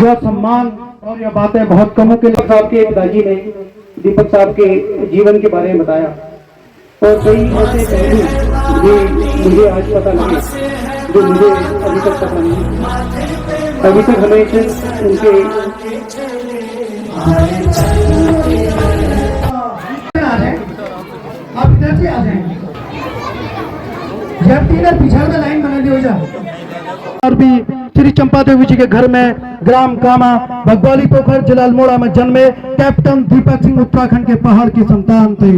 यह सम्मान और यह बातें बहुत कमों के लिए साहब के पिताजी ने दीपक साहब के जीवन के बारे में बताया और कई ऐसे पहलू जो मुझे आज पता लगे जो मुझे अभी तक पता नहीं। अभी तक हमें उनके आप इधर से आ जाएंगे जब तीन पिछड़ में लाइन बना दी हो जाए। और भी श्री चंपा देवी जी के घर में ग्राम कामा भगवाली पोखर जिला अल्मोड़ा में जन्मे कैप्टन दीपक सिंह उत्तराखंड के पहाड़ की संतान थे।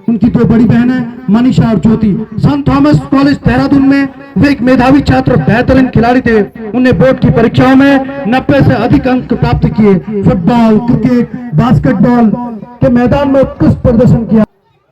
उनकी दो बड़ी बहनें मनीषा और ज्योति संत थॉमस कॉलेज देहरादून में वे एक मेधावी छात्र बेहतरीन खिलाड़ी थे। उन्हें बोर्ड की परीक्षाओं में 90 से अधिक अंक प्राप्त किए। फुटबॉल, क्रिकेट, बास्केटबॉल के मैदान में उत्कृष्ट प्रदर्शन किया।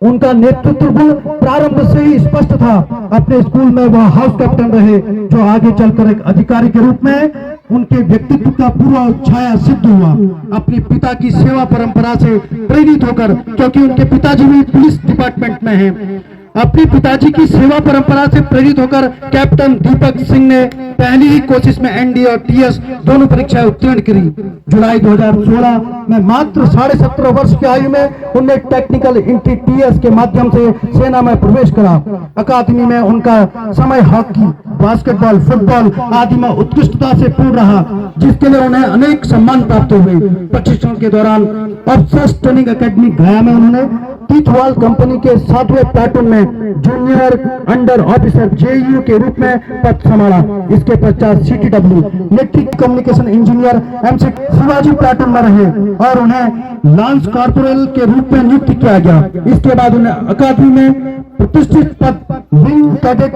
उनका नेतृत्व गुण प्रारंभ से ही स्पष्ट था। अपने स्कूल में वह हाउस कैप्टन रहे जो आगे चलकर एक अधिकारी के रूप में उनके व्यक्तित्व का पूरा छाया सिद्ध हुआ। अपने पिता की सेवा परंपरा से प्रेरित होकर, क्योंकि उनके पिताजी भी पुलिस डिपार्टमेंट में हैं, अपने पिताजी की सेवा परंपरा से प्रेरित होकर कैप्टन दीपक सिंह ने पहली ही कोशिश में एनडीए और टीएस दोनों परीक्षाएं उत्तीर्ण करी। जुलाई 2016 में मात्र 17.5 वर्ष की आयु में उन्हें टेक्निकल एंट्री टीएस के माध्यम से सेना में प्रवेश करा। अकादमी में उनका समय हॉकी, बास्केटबॉल, फुटबॉल आदि में उत्कृष्टता से पूर्ण रहा, जिसके लिए उन्हें अनेक सम्मान प्राप्त हुए। प्रशिक्षण के दौरान ऑफिसर्स ट्रेनिंग एकेडमी गया में उन्होंने टीथवाल कंपनी के 7वें प्लाटून में जूनियर अंडर ऑफिसर जेयू के रूप में पद संभाला। इसके पश्चात CTW electric communication engineer MC Shivaji platoon में रहे और उन्हें लांस कॉर्पोरल के रूप में नियुक्त किया गया। इसके बाद उन्हें अकादमी में प्रतिष्ठित पद विंग कैडेट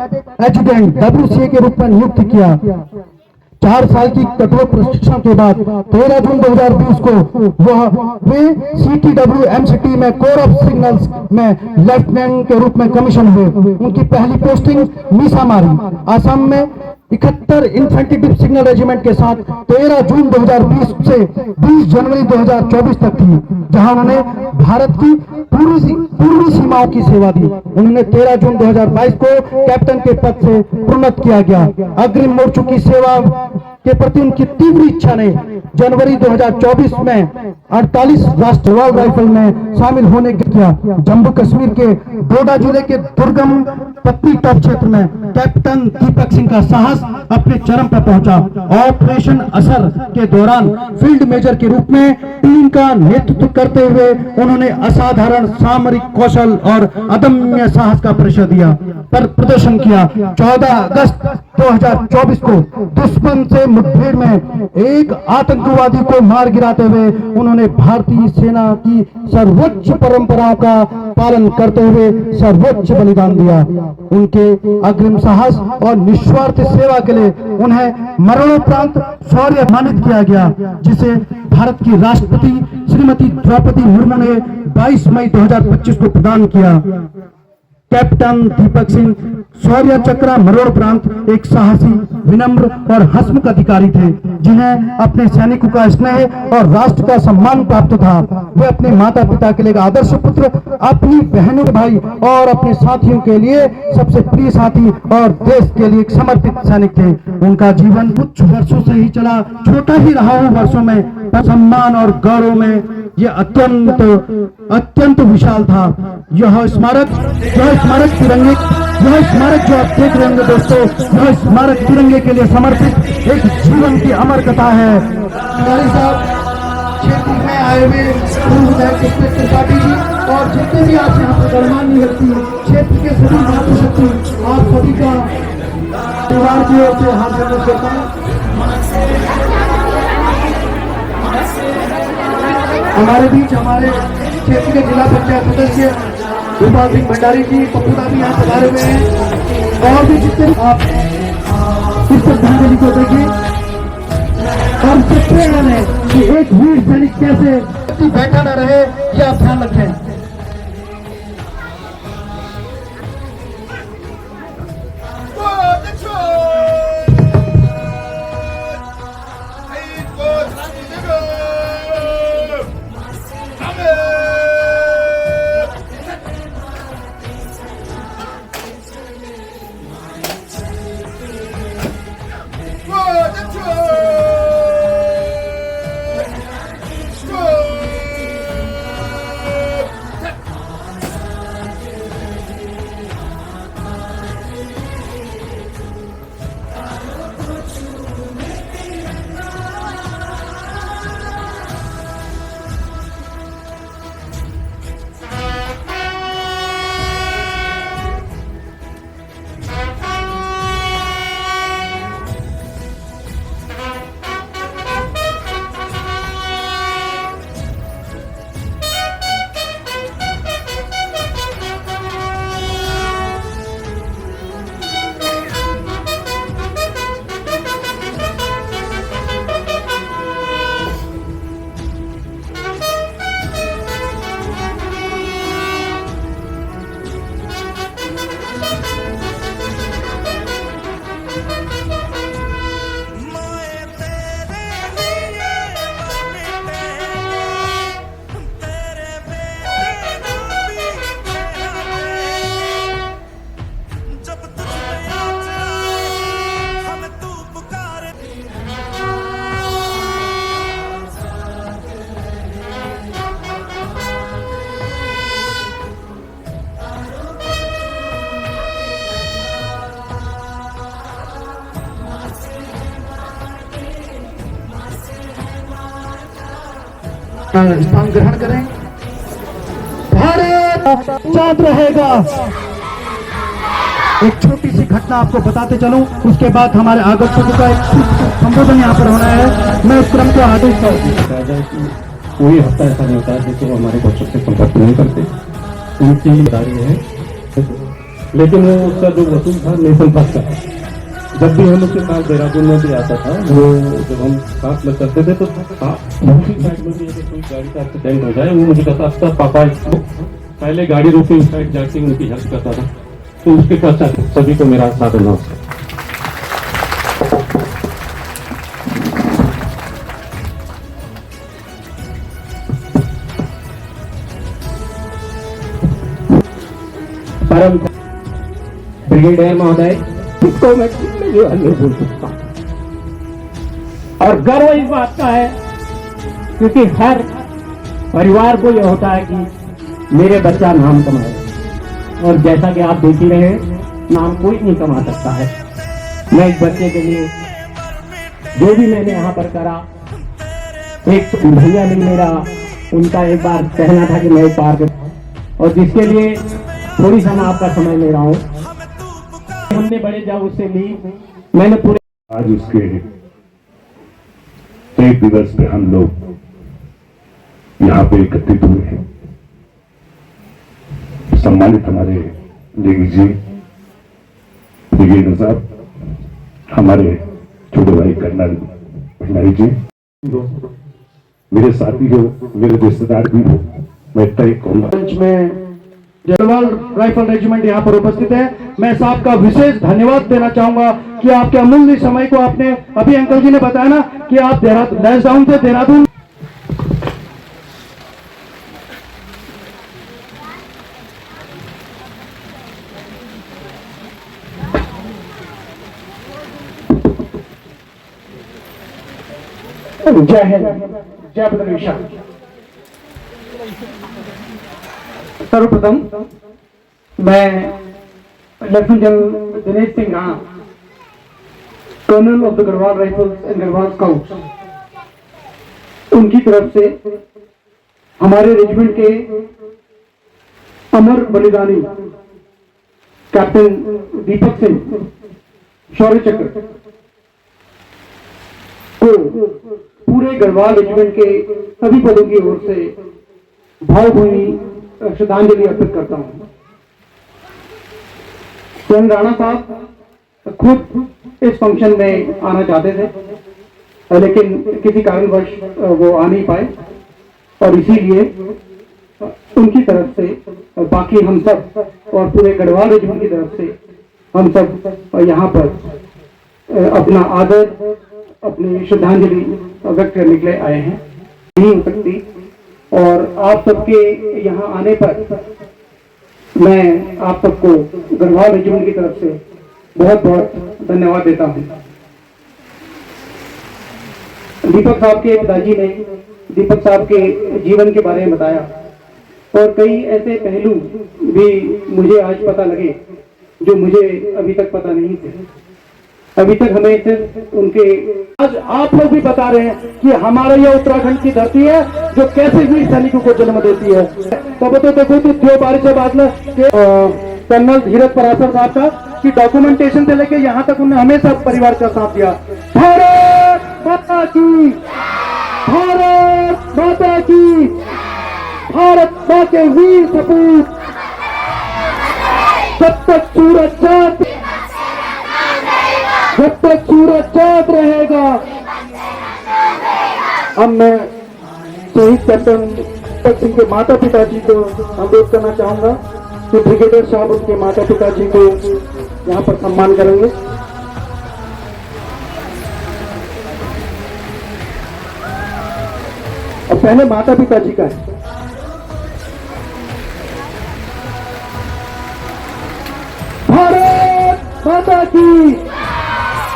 एजुडेंट WCA के रूप में नियुक्त किया। 4 साल की कठोर प्रशिक्षण के बाद 13 जून 2020 को वे CTW MCT में कोर ऑफ सिग्नल्स में लेफ्टिनेंट के रूप में कमीशन हुए। उनकी पहली पोस्टिंग मीसामारी असम में 71 इन्फेंट्री सिग्नल रेजिमेंट के साथ 13 जून 2020 से 20 जनवरी 2024 तक थी, जहां उन्होंने भारत की पूर्वी सीमाओं की सेवा दी। उन्होंने 13 जून 2022 को कैप्टन के पद से प्रोन्नत किया गया। अग्रिम मोर्चों की सेवा के प्रति उनकी तीव्र इच्छा ने जनवरी 2024 में 48 राष्ट्रीय राइफल में शामिल होने किया। जम्मू कश्मीर के डोडा जिले के दुर्गम पत्नी टॉप क्षेत्र में कैप्टन दीपक सिंह का साहस अपने चरम पर पहुंचा। ऑपरेशन असर के दौरान फील्ड मेजर के रूप में टीम का नेतृत्व करते हुए उन्होंने असाधारण सामरिक कौशल और अदम्य साहस का प्रदर्शन किया। 14 अगस्त 2024 को दुश्मन से मुठभेड़ में एक आतंकवादी को मार गिराते हुए उन्होंने भारतीय सेना की सर्वोच्च परंपराओं का पालन करते हुए सर्वोच्च बलिदान दिया। उनके अग्रिम साहस और निस्वार्थ सेवा के लिए उन्हें मरणोपरांत शौर्य सम्मानित किया गया, जिसे भारत की राष्ट्रपति श्रीमती द्रौपदी मुर्मू ने 22 मई 2025 को प्रदान किया। कैप्टन दीपक सिंह शौर्य चक्र मरणोपरांत एक साहसी, विनम्र और हंसमुख अधिकारी थे, जिन्हें अपने सैनिकों का स्नेह और राष्ट्र का सम्मान प्राप्त था। वे अपने माता पिता के लिए आदर्श पुत्र, अपनी बहनों के भाई और अपने साथियों के लिए सबसे प्रिय साथी और देश के लिए एक समर्पित सैनिक थे। उनका जीवन कुछ वर्षों से ही चला, छोटा ही रहा हो वर्षों में, पर सम्मान और गौरव में यह अत्यंत विशाल था। यह स्मारक जो आप देख रहे होंगे दोस्तों, यह स्मारक तिरंगे के लिए समर्पित एक जीवन की अमर कथा है। साहब क्षेत्र में आए हुए पार्टी जी और जितने भी आप यहाँ पर गणमान्य व्यक्ति क्षेत्र के सभी मातृशक्ति, आप सभी का परिवार की ओर से हाथ करता है। हमारे बीच हमारे क्षेत्र के जिला पंचायत सदस्य गोपाल सिंह भंडारी जी, पप्पूदा भी यहाँ पधारे हुए हैं और भी जितने आप इस श्रद्धांजलि को देखिए और सबसे अहम है कि एक वीर सैनिक कैसे बैठा न रहे, यह आप ध्यान रखें। स्थान ग्रहण करें। भारत चांद रहेगा। एक छोटी सी घटना आपको बताते चलूं, उसके बाद हमारे आगंतुकों का एक संबोधन यहाँ पर होना है। मैं उस क्रम को आदेश करूँ। कोई हफ्ता ऐसा नहीं होता है जिसको हमारे बच्चों से संपर्क नहीं करते, उनकी जिम्मेदारी है। लेकिन वो उसका जो वसूल था नेशन फर्स्ट का, जब भी हम उसके साथ देहरादून में भी आता था, वो जब हम साथ में चलते थे तो दूसरी साइड में भी अगर कोई गाड़ी का एक्सीडेंट हो जाए, वो मुझे कहता था पापा इसको पहले गाड़ी रोके उस साइड जाके उनकी हेल्प करता था। तो उसके पश्चात सभी को मेरा साथ देना। परम ब्रिगेडियर महोदय, इसको मैं नहीं भूल सकता। और गर्व इस बात का है क्योंकि हर परिवार को यह होता है कि मेरे बच्चा नाम कमाए, और जैसा कि आप देख ही रहे हैं, नाम कोई नहीं कमा सकता है। मैं इस बच्चे के लिए जो भी मैंने यहाँ पर करा, एक भैया ने मेरा उनका एक बार कहना था कि मैं पार्क, और जिसके लिए थोड़ी सा मैं आपका समय ले रहा हूँ। हमने बड़े जब उससे ली, मैंने पूरे आज उसके एक दिवस पे हम लोग यहाँ पे एकत्रित हुए हैं। सम्मानित हमारे लेडी जी, ब्रिगेडियर साहब, हमारे छोटे भाई कर्नल भंडारी जी, मेरे साथी हो, मेरे रिश्तेदार भी हो, मैं तय कहूंगा। में गढ़वाल राइफल रेजिमेंट यहाँ पर उपस्थित है। मैं साहब का विशेष धन्यवाद देना चाहूंगा कि आपके अमूल्य समय को आपने, अभी अंकल जी ने बताया ना कि आप देहरादून से देहरादून जय हिंद, जय बद्रीशा। सर्वप्रथम मैं lieutenant general Dinesh Singh Rana, colonel of the Garhwal rifles and Garhwal scouts, उनकी तरफ से हमारे रेजिमेंट के अमर बलिदानी कैप्टन दीपक सिंह शौर्य चक्र को पूरे गढ़वाल रेजिमेंट के सभी पदों की ओर से भावभीनी श्रद्धांजलि अर्पित करता हूं। जनरल राणा साहब खुद इस फंक्शन में आना चाहते थे, लेकिन किसी कारणवश वो आ नहीं पाए, और इसीलिए उनकी तरफ से बाकी हम सब और पूरे गढ़वाल रेजिमेंट की तरफ से हम सब यहाँ पर अपना आदर, अपनी श्रद्धांजलि व्यक्त करने के लिए आए हैं। नहीं हो सकती, और आप सबके यहाँ आने पर मैं आप सबको गढ़वाल रेजिमेंट की तरफ से बहुत बहुत धन्यवाद देता हूँ। दीपक साहब के पिताजी ने दीपक साहब के जीवन के बारे में बताया, और कई ऐसे पहलू भी मुझे आज पता लगे जो मुझे अभी तक पता नहीं थे। अभी तक हमें सिर्फ उनके, आज आप लोग भी बता रहे हैं कि हमारा यह उत्तराखंड की धरती है जो कैसे वीर सैनिकों को जन्म देती है। तब तो देखो तो जो बारिश बादल कर्नल धीरज पराशर साहब का कि डॉक्यूमेंटेशन से लेके यहाँ तक उन्होंने हमेशा परिवार का साथ दिया। भारत माता की, भारत माता की, भारत माँ के वीर सपूत, जब तक सूरज चांद, जब तक सूरज चांद रहेगा। अब मैं शहीद कैप्टन दीपक सिंह के माता पिता जी को अनुरोध करना चाहूंगा कि ब्रिगेडियर साहब उनके माता पिता जी को यहाँ पर सम्मान करेंगे। और पहले माता पिता जी का है। भारत माता की,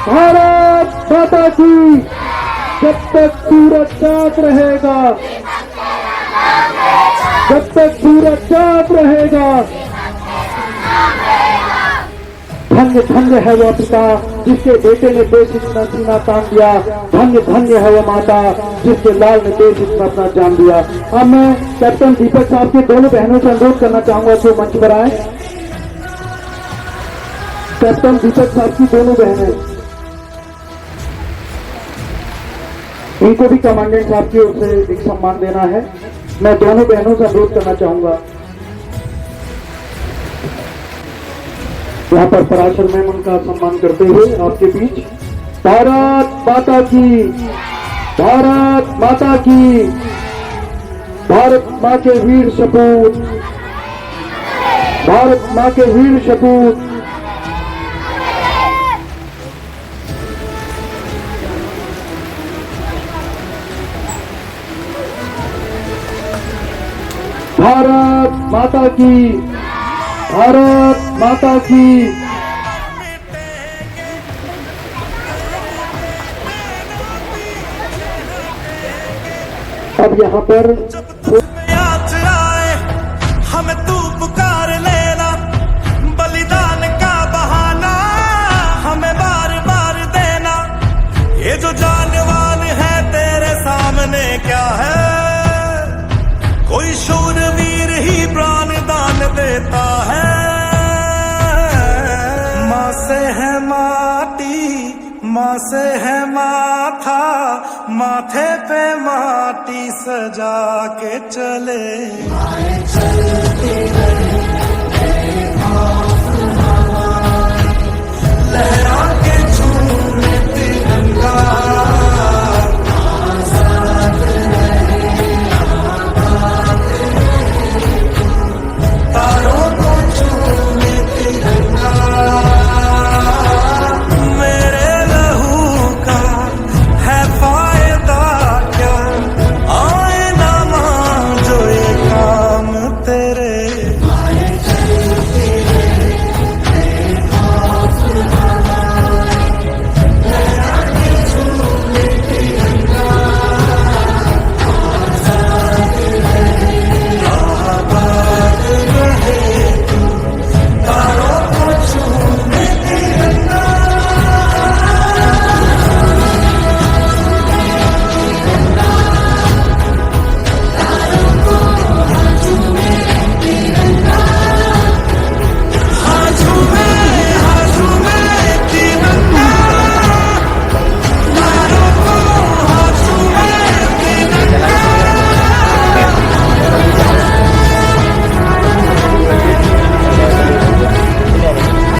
भारत माता की, जब तक सूरज चांद रहेगा, जब तक सूरज चांद रहेगा, धन्य धन्य है वह पिता जिसके बेटे ने देश इतना सीना तान दिया, धन्य धन्य है वह माता जिसके लाल ने देश इतना अपना जान दिया। अब मैं कैप्टन दीपक साहब के दोनों बहनों से अनुरोध करना चाहूंगा कि मंच पर आए। कैप्टन दीपक साहब की दोनों बहनें, इनको भी कमांडेंट साहब की ओर से एक सम्मान देना है। मैं दोनों बहनों से अनुरोध करना चाहूंगा। यहाँ पर पराशर मैम उनका सम्मान करते हुए आपके बीच। भारत माता की, भारत माता की, भारत माँ के वीर सपूत, भारत माँ के वीर सपूत। भारत माता की, भारत माता की। अब यहाँ पर याद आए हमें तू पुकार लेना, बलिदान का बहाना हमें बार बार देना। ये जो जानवान है तेरे सामने क्या है, कोई शूरवीर ही प्राण दान देता है। माँ से है माटी, माँ से है माथा, माथे पे माटी सजा के चले।